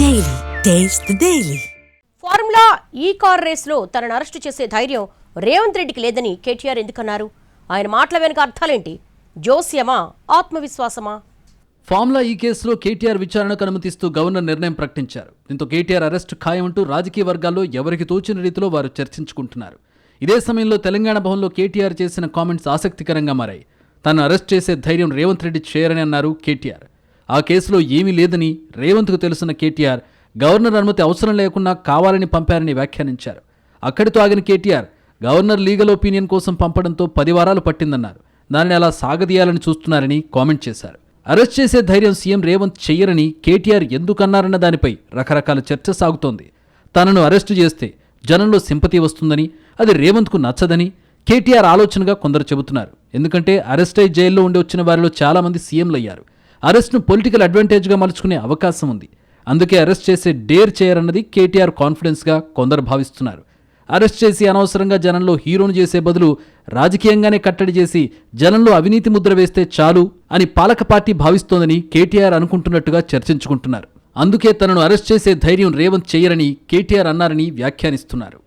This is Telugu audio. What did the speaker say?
Daily. Taste the Daily. Formula ఈ కార్ రేస్లో తనను అరెస్టు చేసే ధైర్యం రేవంత్ రెడ్డికి లేదని కేటీఆర్ ఎందుకన్నారు? ఆయన మాటల వెనుక అర్థాలేంటి? జోస్యమా, ఆత్మవిశ్వాసమా? ఫార్ములా ఈ కేసులో కేటీఆర్ విచారణకు అనుమతిస్తూ గవర్నర్ నిర్ణయం ప్రకటించారు. దీంతో కేటీఆర్ అరెస్టు ఖాయమంటూ రాజకీయ వర్గాల్లో ఎవరికి తోచిన రీతిలో వారు చర్చించుకుంటున్నారు. ఇదే సమయంలో తెలంగాణ భవన్లో కేటీఆర్ చేసిన కామెంట్స్ ఆసక్తికరంగా మారాయి. తను అరెస్ట్ చేసే ధైర్యం రేవంత్ రెడ్డి చేయరని అన్నారు కేటీఆర్. ఆ కేసులో ఏమీ లేదని రేవంత్కు తెలుసున్న కేటీఆర్ గవర్నర్ అనుమతి అవసరం లేకున్నా కావాలని పంపారని వ్యాఖ్యానించారు. అక్కడితో ఆగిన కేటీఆర్ గవర్నర్ లీగల్ ఒపీనియన్ కోసం పంపడంతో 10 వారాలు పట్టిందన్నారు. దానిని అలా సాగదీయాలని చూస్తున్నారని కామెంట్ చేశారు. అరెస్ట్ చేసే ధైర్యం సీఎం రేవంత్ చెయ్యరని కేటీఆర్ ఎందుకన్నారన్న దానిపై రకరకాల చర్చ సాగుతోంది. తనను అరెస్టు చేస్తే జనంలో సింపతి వస్తుందని, అది రేవంత్కు నచ్చదని కేటీఆర్ ఆలోచనగా కొందరు చెబుతున్నారు. ఎందుకంటే అరెస్ట్ అయి జైల్లో ఉండి వచ్చిన వారిలో చాలామంది సీఎంలు అయ్యారు. అరెస్ట్ను పొలిటికల్ అడ్వాంటేజ్గా మలుచుకునే అవకాశం ఉంది. అందుకే అరెస్ట్ చేసే డేర్ చేయరన్నది కేటీఆర్ కాన్ఫిడెన్స్గా కొందరు భావిస్తున్నారు. అరెస్ట్ చేసి అనవసరంగా జనంలో హీరోను చేసే బదులు రాజకీయంగానే కట్టడి చేసి జనంలో అవినీతి ముద్ర వేస్తే చాలు అని పాలక పార్టీ భావిస్తోందని కేటీఆర్ అనుకుంటున్నట్టుగా చర్చించుకుంటున్నారు. అందుకే తనను అరెస్ట్ చేసే ధైర్యం రేవంత్ చేయరని కేటీఆర్ అన్నారని వ్యాఖ్యానిస్తున్నారు.